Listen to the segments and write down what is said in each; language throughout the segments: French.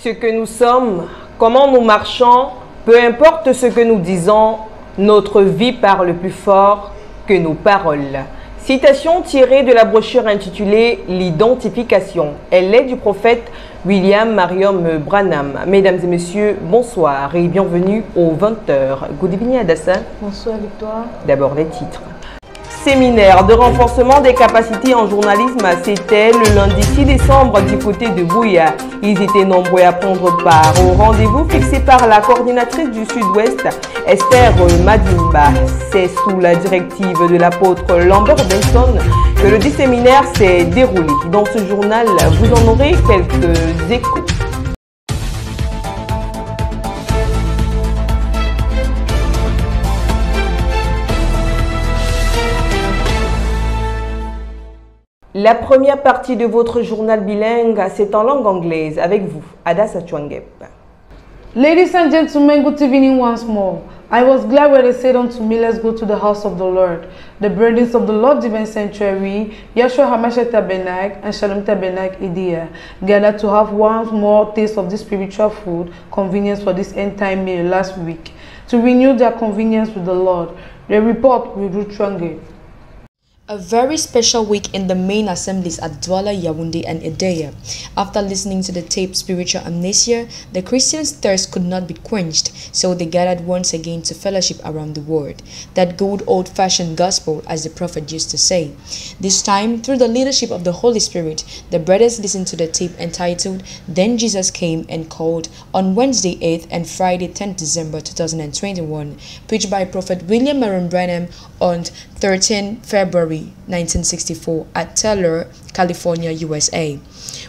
Ce que nous sommes, comment nous marchons, peu importe ce que nous disons, notre vie parle plus fort que nos paroles. Citation tirée de la brochure intitulée « L'identification ». Elle est du prophète William Marion Branham. Mesdames et messieurs, bonsoir et bienvenue aux 20h. Good evening Adassa. Bonsoir Victoire. D'abord les titres. Séminaire de renforcement des capacités en journalisme, c'était le lundi 6 décembre du côté de Bouya. Ils étaient nombreux à prendre part au rendez-vous fixé par la coordinatrice du Sud-Ouest, Esther Madimba. C'est sous la directive de l'apôtre Lambert Benson que le dit séminaire s'est déroulé. Dans ce journal, vous en aurez quelques échos. La première partie de votre journal bilingue, c'est en langue anglaise. Avec vous, Adassa Chouangep. Ladies and gentlemen, good evening once more. I was glad when they said unto me, let's go to the house of the Lord. The burdens of the Lord Divine Sanctuary, Yeshua HaMashiach Tabernacle and Shalom Tabernacle Idea, gathered to have once more taste of this spiritual food, convenience for this end time meal last week, to renew their convenience with the Lord. The report with Ruth Chouangep. A very special week in the main assemblies at Douala, Yaoundé and Edea. After listening to the tape Spiritual Amnesia, the Christians' thirst could not be quenched, so they gathered once again to fellowship around the word. That good old-fashioned gospel, as the prophet used to say. This time, through the leadership of the Holy Spirit, the brothers listened to the tape entitled Then Jesus Came and Called on Wednesday 8th and Friday 10th December 2021, preached by Prophet William Marion Branham on 13 February 1964 at Taylor, California, USA.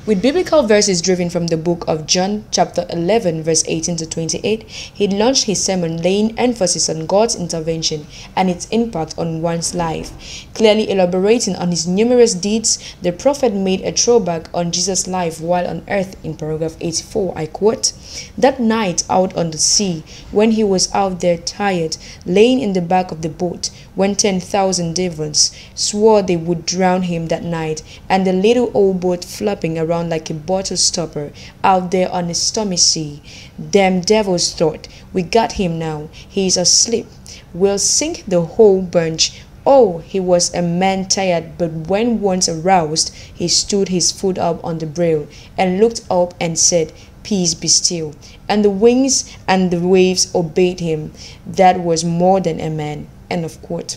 With biblical verses driven from the book of John chapter 11 verse 18 to 28, he launched his sermon laying emphasis on God's intervention and its impact on one's life. Clearly elaborating on his numerous deeds, the prophet made a throwback on Jesus' life while on earth in paragraph 84, I quote, "That night out on the sea, when he was out there tired, laying in the back of the boat, when 10,000 devils swore they would drown him that night, and the little old boat flopping around like a bottle stopper out there on a stormy sea. Them devils thought, we got him now, he is asleep, we'll sink the whole bunch. Oh, he was a man tired, but when once aroused, he stood his foot up on the brail and looked up and said, Peace be still. And the winds and the waves obeyed him. That was more than a man." End of quote.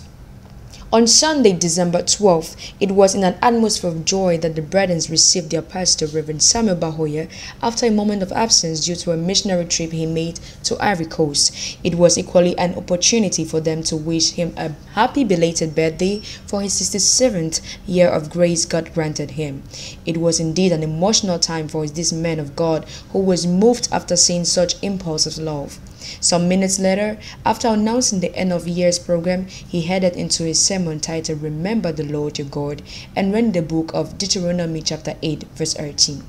On Sunday, December 12th, it was in an atmosphere of joy that the brethren received their pastor, Reverend Samuel Bahoya, after a moment of absence due to a missionary trip he made to Ivory Coast. It was equally an opportunity for them to wish him a happy belated birthday for his 67th year of grace God granted him. It was indeed an emotional time for this man of God who was moved after seeing such impulse of love. Some minutes later, after announcing the end of year's program, he headed into a sermon titled Remember the Lord your God and read the book of Deuteronomy chapter 8 verse 13.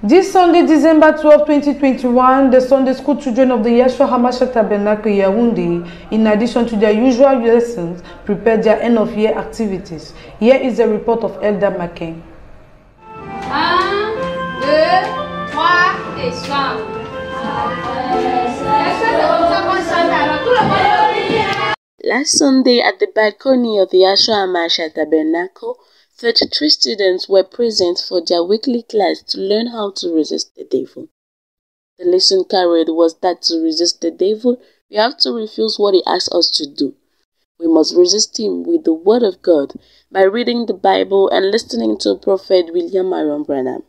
This Sunday, December 12, 2021, the Sunday school children of the Yeshua HaMashiach Tabernacle Yaoundé, in addition to their usual lessons, prepared their end-of-year activities. Here is a report of Elder McCain. 1, 2, 3 et chante. Last Sunday at the balcony of the Yeshua HaMashiach Tabernacle, 33 students were present for their weekly class to learn how to resist the devil. The lesson carried was that to resist the devil, we have to refuse what he asks us to do. We must resist him with the Word of God by reading the Bible and listening to Prophet William Marion Branham.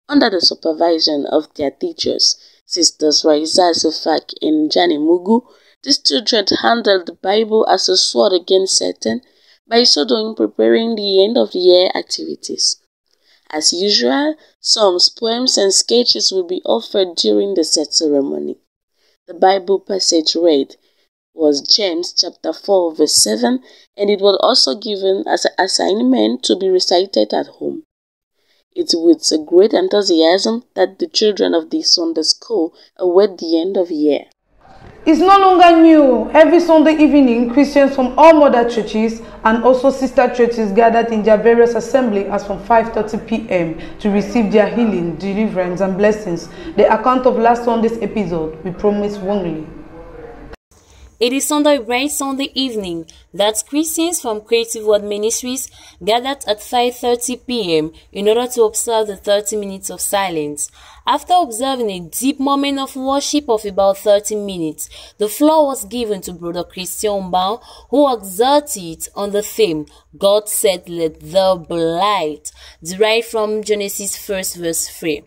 Under the supervision of their teachers, Sisters Raisa Sofak and Jani Mugu, the students handled the Bible as a sword against Satan, by so doing preparing the end-of-the-year activities. As usual, psalms, poems, and sketches will be offered during the set ceremony. The Bible passage read was James chapter 4 verse 7, and it was also given as an assignment to be recited at home. It's with a great enthusiasm that the children of the Sunday school await the end of the year. It's no longer new. Every Sunday evening, Christians from all mother churches and also sister churches gathered in their various assemblies as from 5:30 p.m. to receive their healing, deliverance, and blessings. The account of last Sunday's episode we promise wrongly. It is on the bright Sunday evening that Christians from Creative Word Ministries gathered at 5:30 p.m. in order to observe the 30 minutes of silence. After observing a deep moment of worship of about 30 minutes, the floor was given to Brother Christian Bao, who exerted on the theme, God said, "Let there be light," derived from Genesis 1 verse 3.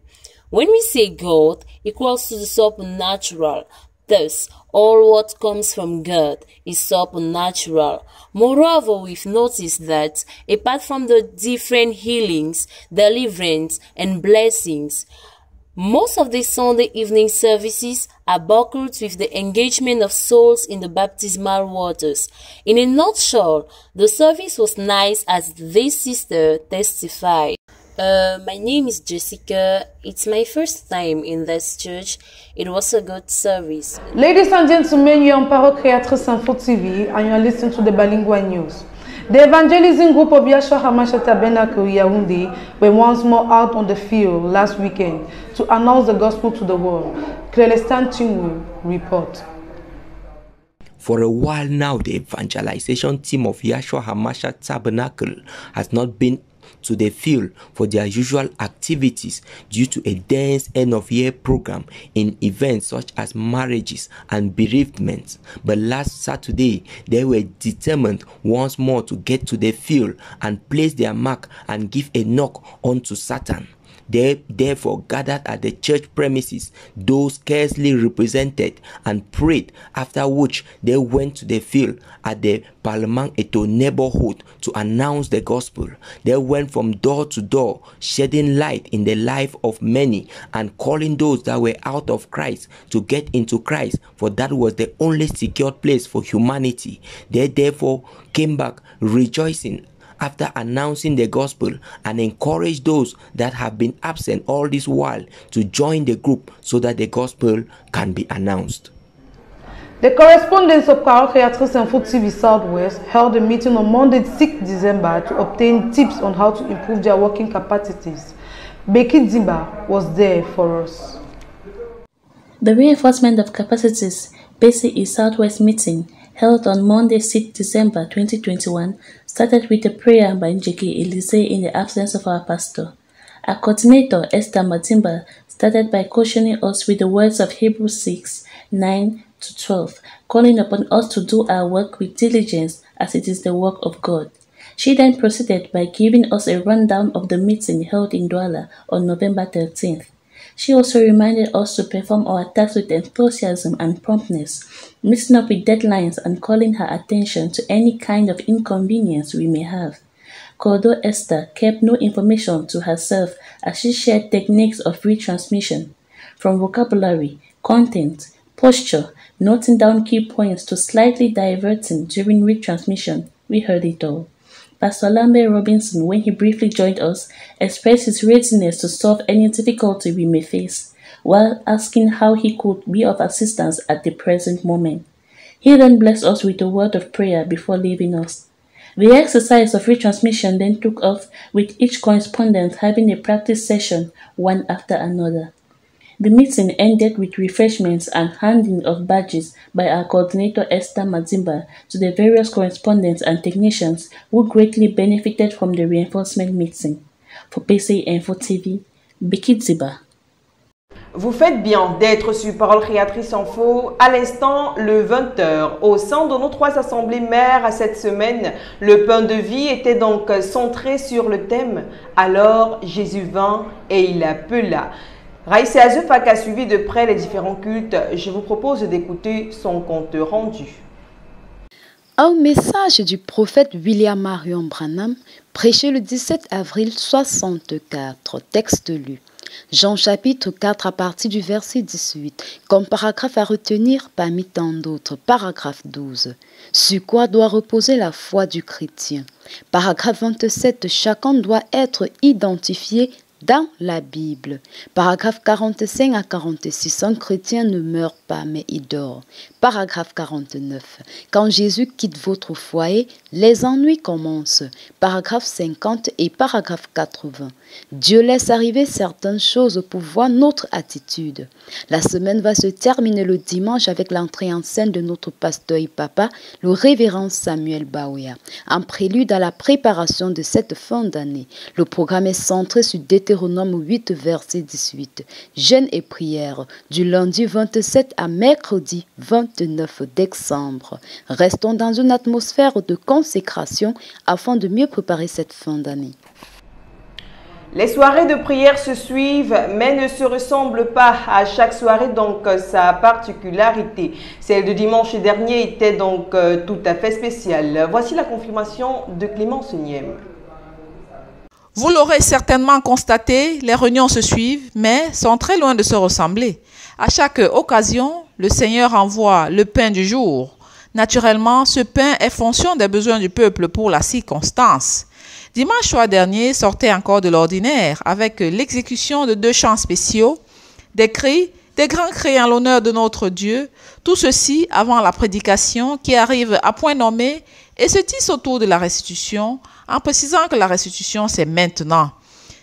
When we say God equals to the supernatural, thus, all what comes from God is supernatural. Moreover, we've noticed that, apart from the different healings, deliverance, and blessings, most of the Sunday evening services are buckled with the engagement of souls in the baptismal waters. In a nutshell, the service was nice, as this sister testified. My name is Jessica. It's my first time in this church. It was a good service. Ladies and gentlemen, you're on Parole Créatrice Info TV and you're listening to the Bilingual News. The evangelizing group of Yahshua HaMashiach Tabernacle Yaoundé were once more out on the field last weekend to announce the gospel to the world. Clelestin Chingwu report. For a while now, the evangelization team of Yahshua HaMashiach Tabernacle has not been to the field for their usual activities due to a dense end-of-year program in events such as marriages and bereavements. But last Saturday, they were determined once more to get to the field and place their mark and give a knock onto Satan. They therefore gathered at the church premises, those scarcely represented, and prayed, after which they went to the field at the Parlement Eto neighborhood to announce the gospel. They went from door to door, shedding light in the life of many and calling those that were out of Christ to get into Christ, for that was the only secured place for humanity. They therefore came back rejoicing after announcing the gospel, and encourage those that have been absent all this while to join the group so that the gospel can be announced. The correspondents of Parole Créatrice Info TV Southwest held a meeting on Monday 6 December to obtain tips on how to improve their working capacities. Becky Ziba was there for us. The reinforcement of capacities BCE Southwest meeting held on Monday 6 December 2021 started with a prayer by Njeki Elise in the absence of our pastor. Our coordinator Esther Matimba started by cautioning us with the words of Hebrews 6:9-12, calling upon us to do our work with diligence as it is the work of God. She then proceeded by giving us a rundown of the meeting held in Douala on November 13th. She also reminded us to perform our tasks with enthusiasm and promptness, mixing up with deadlines and calling her attention to any kind of inconvenience we may have. Cordo Esther kept no information to herself as she shared techniques of retransmission, from vocabulary, content, posture, noting down key points to slightly diverting during retransmission. We heard it all. Pastor Lambert Robinson, when he briefly joined us, expressed his readiness to solve any difficulty we may face, while asking how he could be of assistance at the present moment. He then blessed us with a word of prayer before leaving us. The exercise of retransmission then took off, with each correspondent having a practice session one after another. The meeting ended with refreshments and handing of badges by our coordinator Esther Mazimba to the various correspondents and technicians who greatly benefited from the reinforcement meeting. For PCI Info TV, Becky Ziba. Vous faites bien d'être sur Parole Créatrice Info. À l'instant, le 20h, au sein de nos 3 assemblées mères cette semaine, le pain de vie était donc centré sur le thème « Alors Jésus vint et il appela ». Raïssa Azefak a suivi de près les différents cultes. Je vous propose d'écouter son compte rendu. Un message du prophète William Marion Branham, prêché le 17 avril 64, texte lu. Jean chapitre 4 à partir du verset 18, comme paragraphe à retenir parmi tant d'autres. Paragraphe 12. Sur quoi doit reposer la foi du chrétien? Paragraphe 27. Chacun doit être identifié dans la Bible. Paragraphe 45 à 46. Un chrétien ne meurt pas, mais il dort. Paragraphe 49. Quand Jésus quitte votre foyer, les ennuis commencent. Paragraphe 50 et paragraphe 80. Dieu laisse arriver certaines choses pour voir notre attitude. La semaine va se terminer le dimanche avec l'entrée en scène de notre pasteur et papa, le révérend Samuel Bawea. En prélude à la préparation de cette fin d'année, le programme est centré sur Deutéronome 8, verset 18. Jeûne et prière du lundi 27 à mercredi 29 décembre. Restons dans une atmosphère de consécration afin de mieux préparer cette fin d'année. Les soirées de prière se suivent, mais ne se ressemblent pas. À chaque soirée, donc, sa particularité. Celle de dimanche dernier était donc tout à fait spéciale. Voici la confirmation de Clémence Niem. Vous l'aurez certainement constaté, les réunions se suivent, mais sont très loin de se ressembler. À chaque occasion, le Seigneur envoie le pain du jour. Naturellement, ce pain est fonction des besoins du peuple pour la circonstance. Dimanche soir dernier sortait encore de l'ordinaire avec l'exécution de 2 chants spéciaux, des cris, des grands cris en l'honneur de notre Dieu, tout ceci avant la prédication qui arrive à point nommé et se tisse autour de la restitution en précisant que la restitution c'est maintenant.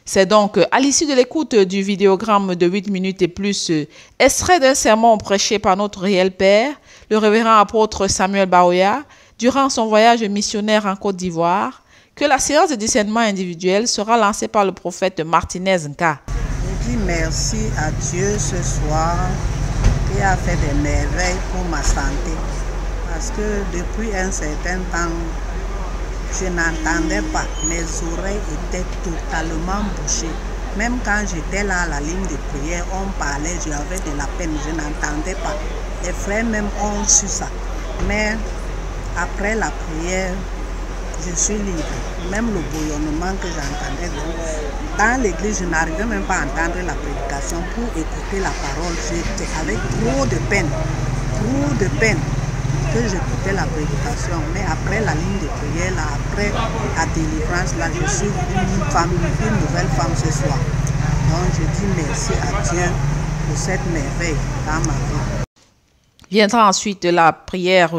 C'est donc à l'issue de l'écoute du vidéogramme de 8 minutes et plus, extrait d'un sermon prêché par notre réel père, le révérend apôtre Samuel Bawea, durant son voyage missionnaire en Côte d'Ivoire, que la séance de discernement individuel sera lancée par le prophète Martinez Nka. Je dis merci à Dieu ce soir qui a fait des merveilles pour ma santé. Parce que depuis un certain temps, je n'entendais pas. Mes oreilles étaient totalement bouchées. Même quand j'étais là à la ligne de prière, on parlait, j'avais de la peine, je n'entendais pas. Les frères même ont su ça. Mais après la prière, je suis libre. Même le bouillonnement que j'entendais dans l'église, je n'arrivais même pas à entendre la prédication pour écouter la parole. J'étais avec trop de peine que j'écoutais la prédication. Mais après la ligne de prière, là, après la délivrance, là, je suis une nouvelle femme ce soir. Donc je dis merci à Dieu pour cette merveille dans ma vie. Viendra ensuite la prière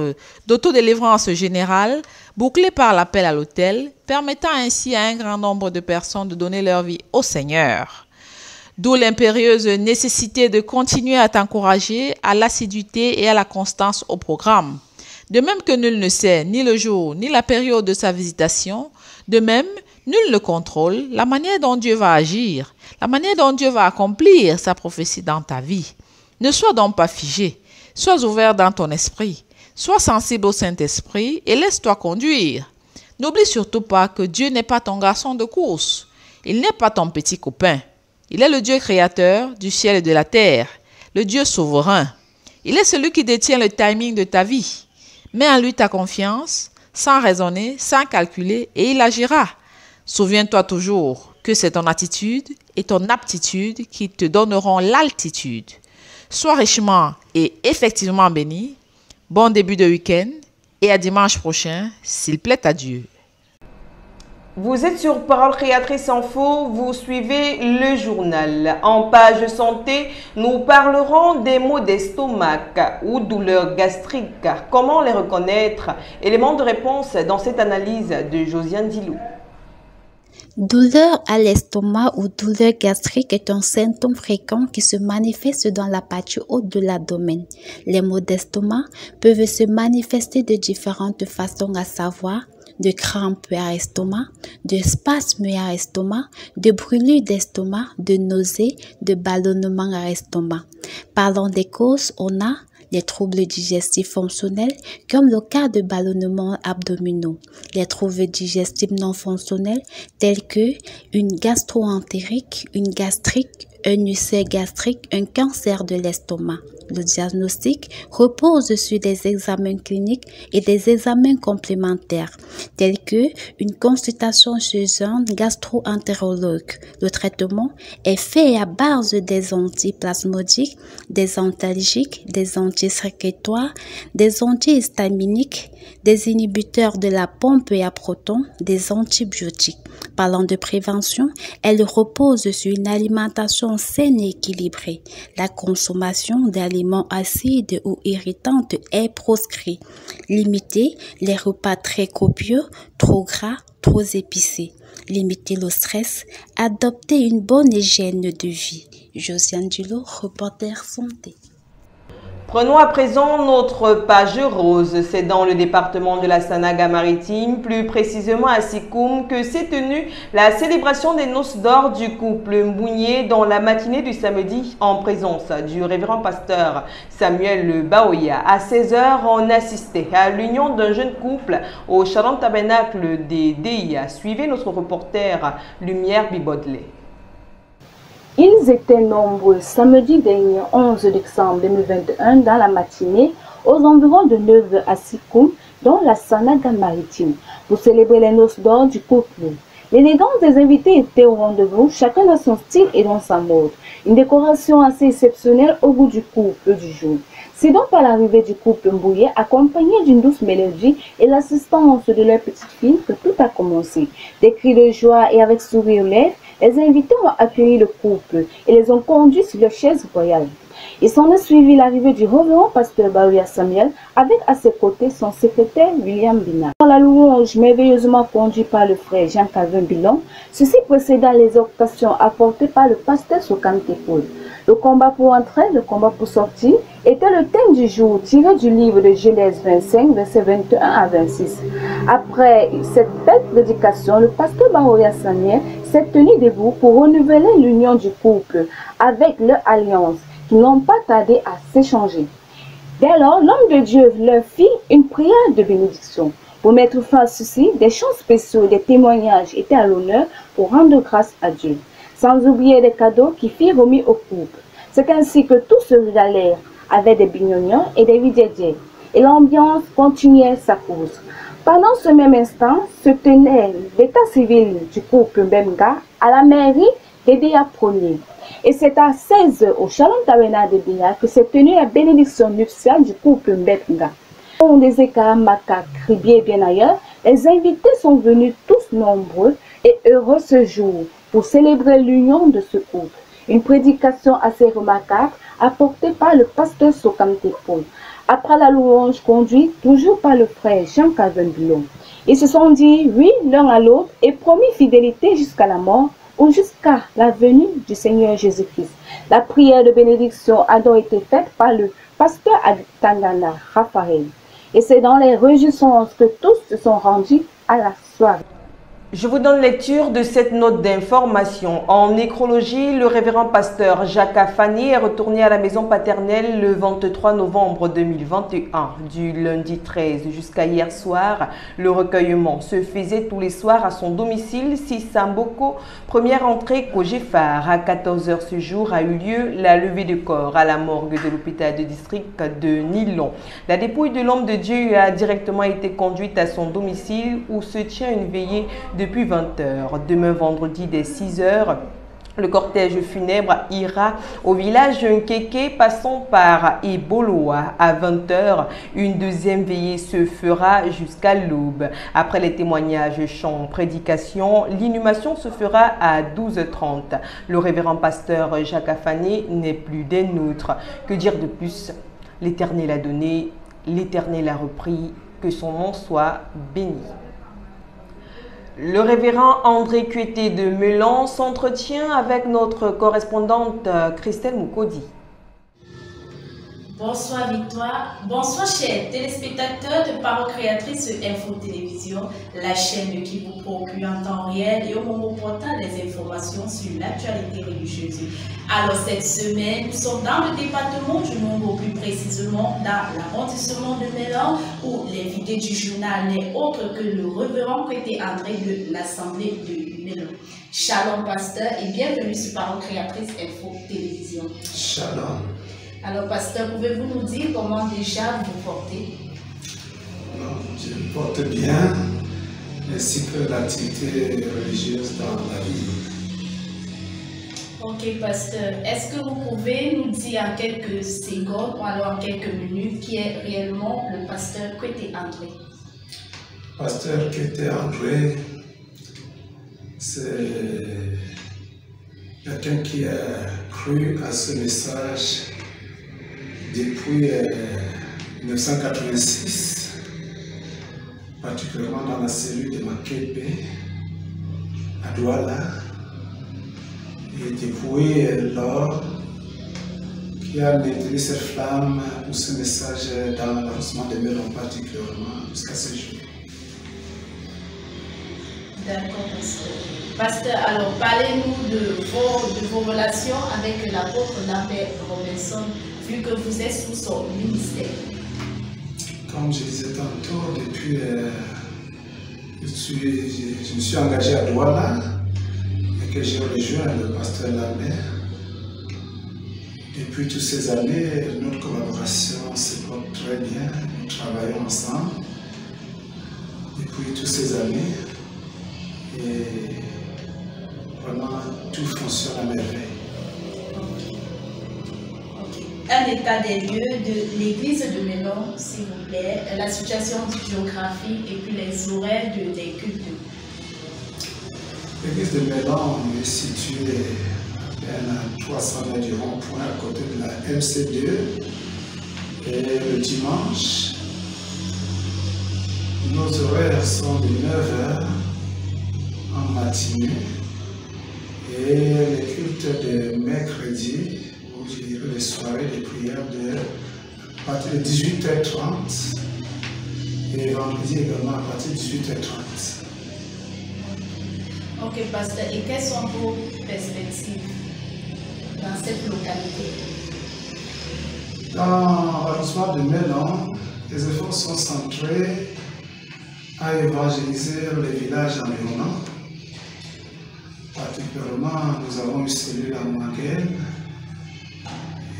d'autodélivrance générale, bouclée par l'appel à l'autel, permettant ainsi à un grand nombre de personnes de donner leur vie au Seigneur. D'où l'impérieuse nécessité de continuer à t'encourager à l'assiduité et à la constance au programme. De même que nul ne sait ni le jour ni la période de sa visitation, de même, nul ne contrôle la manière dont Dieu va agir, la manière dont Dieu va accomplir sa prophétie dans ta vie. Ne sois donc pas figé. Sois ouvert dans ton esprit, sois sensible au Saint-Esprit et laisse-toi conduire. N'oublie surtout pas que Dieu n'est pas ton garçon de course, il n'est pas ton petit copain. Il est le Dieu créateur du ciel et de la terre, le Dieu souverain. Il est celui qui détient le timing de ta vie. Mets en lui ta confiance, sans raisonner, sans calculer, et il agira. Souviens-toi toujours que c'est ton attitude et ton aptitude qui te donneront l'altitude. Sois richement et effectivement béni. Bon début de week-end et à dimanche prochain, s'il plaît à Dieu. Vous êtes sur Parole Créatrice Info, vous suivez le journal. En page santé, nous parlerons des maux d'estomac ou douleurs gastriques. Comment les reconnaître? Élément de réponse dans cette analyse de Josiane Dilou. Douleur à l'estomac ou douleur gastrique est un symptôme fréquent qui se manifeste dans la partie haute de l'abdomen. Les maux d'estomac peuvent se manifester de différentes façons, à savoir de crampes à l'estomac, de spasmes à l'estomac, de brûlures d'estomac, de nausées, de ballonnements à l'estomac. Parlons des causes, on a les troubles digestifs fonctionnels, comme le cas de ballonnements abdominaux, les troubles digestifs non fonctionnels, tels que une gastro-entérite, une gastrite, un ulcère gastrique, un cancer de l'estomac. Le diagnostic repose sur des examens cliniques et des examens complémentaires, tels que une consultation chez un gastro-entérologue. Le traitement est fait à base des antiplasmodiques, des antalgiques, des antisécrétoires, des antihistaminiques, des inhibiteurs de la pompe à protons, des antibiotiques. Parlant de prévention, elle repose sur une alimentation saine et équilibrée. La consommation d'aliments acides ou irritants est proscrite. Limitez les repas très copieux, trop gras, trop épicés. Limitez le stress. Adoptez une bonne hygiène de vie. Josiane Dulot, reporter santé. Prenons à présent notre page rose. C'est dans le département de la Sanaga-Maritime, plus précisément à Sikoum, que s'est tenue la célébration des noces d'or du couple Mbounié dans la matinée du samedi en présence du révérend pasteur Samuel Baoya. À 16h, on assistait à l'union d'un jeune couple au Shalom Tabernacle des DIA. Suivez notre reporter Lumière Bibodley. Ils étaient nombreux samedi dernier 11 décembre 2021 dans la matinée aux environs de 9h à Sikoum dans la Sanaga-Maritime pour célébrer les noces d'or du couple. L'élégance des invités était au rendez-vous, chacun dans son style et dans sa mode. Une décoration assez exceptionnelle au goût du couple du jour. C'est donc par l'arrivée du couple Mbouye, accompagné d'une douce mélodie et l'assistance de leur petite fille, que tout a commencé. Des cris de joie et avec sourire aux lèvres, les invités ont accueilli le couple et les ont conduits sur leur chaise royale. Il s'en est suivi l'arrivée du révérend pasteur Baoya Samuel avec à ses côtés son secrétaire William Bina. Dans la louange merveilleusement conduite par le frère Jean-Calvin Bilon, ceci précéda les exhortations apportées par le pasteur Sokante Paul. Le combat pour entrer, le combat pour sortir était le thème du jour tiré du livre de Genèse 25, versets 21 à 26. Après cette belle prédication, le pasteur Baoya Samuel s'est tenu debout pour renouveler l'union du couple avec leur alliance qui n'ont pas tardé à s'échanger. Dès lors, l'homme de Dieu leur fit une prière de bénédiction. Pour mettre fin à ceci, des chants spéciaux, des témoignages étaient à l'honneur pour rendre grâce à Dieu. Sans oublier des cadeaux qui firent remis au couple. C'est ainsi que tous se régalèrent avec des bignonions et des vidédiers. Et l'ambiance continuait sa course. Pendant ce même instant, se tenait l'état civil du couple Mbemga à la mairie d'Edea Pronier. Et c'est à 16h au Shalom Tabernacle de Dia que s'est tenue la bénédiction nuptiale du couple Mbemga. Au Ndezeka, Maka, Kribier et bien ailleurs, les invités sont venus tous nombreux et heureux ce jour pour célébrer l'union de ce couple. Une prédication assez remarquable apportée par le pasteur Sokante Paul. Après la louange conduite toujours par le frère Jean-Calvin Bilon. Ils se sont dit oui l'un à l'autre et promis fidélité jusqu'à la mort ou jusqu'à la venue du Seigneur Jésus-Christ. La prière de bénédiction a donc été faite par le pasteur Tangana Raphaël. Et c'est dans les réjouissances que tous se sont rendus à la soirée. Je vous donne lecture de cette note d'information. En nécrologie, le révérend pasteur Jacques Afani est retourné à la maison paternelle le 23 novembre 2021. Du lundi 13 jusqu'à hier soir, le recueillement se faisait tous les soirs à son domicile, Samboko. Première entrée Kogefar. À 14h ce jour a eu lieu la levée de corps à la morgue de l'hôpital de district de Nilon. La dépouille de l'homme de Dieu a directement été conduite à son domicile où se tient une veillée depuis 20h. Demain vendredi dès 6h, le cortège funèbre ira au village Nkeke passant par Eboloa. À 20h, une deuxième veillée se fera jusqu'à l'aube. Après les témoignages, chants, prédications, l'inhumation se fera à 12h30. Le révérend pasteur Jacques Afani n'est plus des nôtres. Que dire de plus? L'Éternel a donné, l'Éternel a repris, que son nom soit béni. Le révérend André Cueté de Melan s'entretient avec notre correspondante Christelle Moukodi. Bonsoir Victoire, bonsoir chers téléspectateurs de Parole Créatrice Info Télévision, la chaîne qui vous procure en temps réel et au moment opportun des informations sur l'actualité religieuse. Alors cette semaine, nous sommes dans le département du Mongo, plus précisément dans l'arrondissement de Mélan, où l'invité du journal n'est autre que le révérend Cueté André de l'Assemblée de Mélan. Shalom pasteur et bienvenue sur Parole Créatrice Info Télévision. Shalom. Alors, pasteur, pouvez-vous nous dire comment déjà vous vous portez? Je me porte bien, ainsi que l'activité religieuse dans la vie. Ok, pasteur. Est-ce que vous pouvez nous dire en quelques secondes ou alors en quelques minutes qui est réellement le pasteur Kwete André? Pasteur Kwete André, c'est quelqu'un qui a cru à ce message depuis 1986, particulièrement dans la cellule de Makepe, à Douala. Et depuis lors, qui a maintenu cette flamme ou ce message dans l'avancement de Melon particulièrement jusqu'à ce jour. D'accord, pasteur. Pasteur, alors parlez-nous de vos relations avec l'apôtre Lambert Robinson, vu que vous êtes sous son ministère. Comme je disais tantôt, depuis je me suis engagé à Douala et que j'ai rejoint le pasteur Lambert. Depuis toutes ces années, notre collaboration se porte très bien. Nous travaillons ensemble depuis toutes ces années et vraiment tout fonctionne à merveille. Un état des lieux de l'église de Melon, s'il vous plaît, la situation géographique et puis les horaires des cultes. L'église de Melon est située à 300 mètres du rond-point à côté de la MC2 et le dimanche, nos horaires sont de 9h en matinée et les cultes de mercredi, ou je dirais les soirées de prière à partir de 18h30 et vendredi également à partir de 18h30. Ok, pasteur, et quelles sont vos perspectives dans cette localité? Dans l'arrondissement de Melon, les efforts sont centrés à évangéliser les villages environnants. Particulièrement, nous avons eu cellule à Manguel.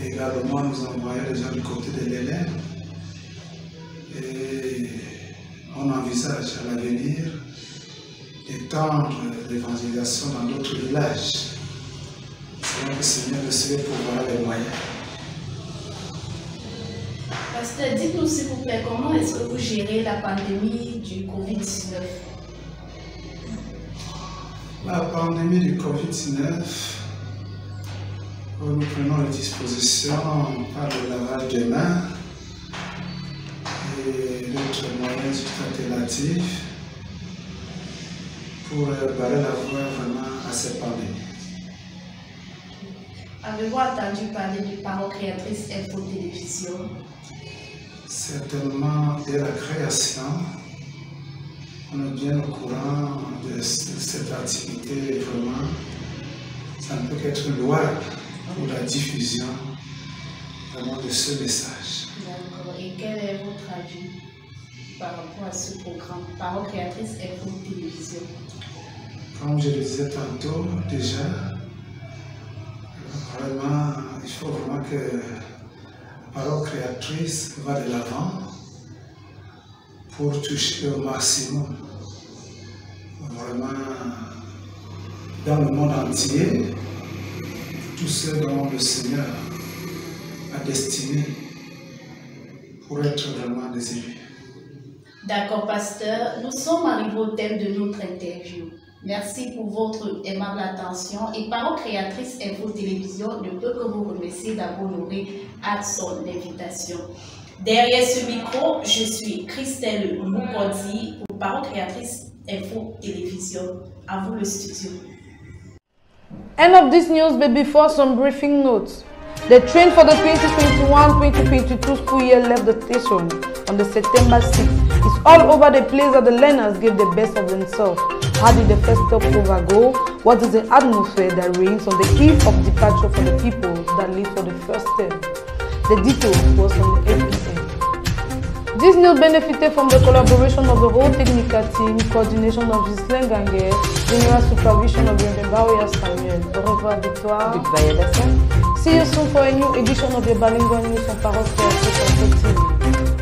Également, nous envoyons les gens du côté de l'Hélène. Et on envisage à l'avenir d'étendre l'évangélisation dans d'autres villages. Selon le Seigneur le Seigneur pourra les moyens. Pasteur, dites-nous s'il vous plaît, comment est-ce que vous gérez la pandémie du Covid-19? La pandémie du Covid-19, nous prenons les dispositions par le lavage des mains et d'autres moyens alternatifs pour barrer la voie vraiment à cette pandémie. Avez-vous entendu parler du Parole Créatrice Info Télévision? Certainement, dès la création, on est bien au courant de cette activité. Vraiment, ça ne peut qu'être louable pour la diffusion vraiment de ce message. D'accord. Et quel est votre avis par rapport à ce programme Parole Créatrice Info Télévision? Comme je le disais tantôt, déjà, vraiment, il faut vraiment que la Parole Créatrice va de l'avant pour toucher au maximum, vraiment, dans le monde entier, tous ceux dont le Seigneur a destiné pour être vraiment des élus. D'accord, pasteur. Nous sommes arrivés au thème de notre interview. Merci pour votre aimable attention et Parole Créatrice Info Télévision ne peut que vous remercier d'avoir honoré à son invitation. Derrière ce micro, je suis Christelle Moukodi pour Parole Créatrice Info Télévision. À vous le studio. End of this news, but before some briefing notes. The train for the 2021-2022 school year left the station on the September 6th. It's all over the place that the learners give the best of themselves. How did the first stopover go? What is the atmosphere that reigns on the eve of departure for the people that live for the first term? The details was on the 8 p.m. This news benefited from the collaboration of the whole technical team, coordination of Ghislaine Ganguer, general supervision of Bienvenue Bauer Samuel. Au revoir, Victoire. Goodbye, Edison. See you soon for a new edition of the Bilingual News on Parole Créatrice.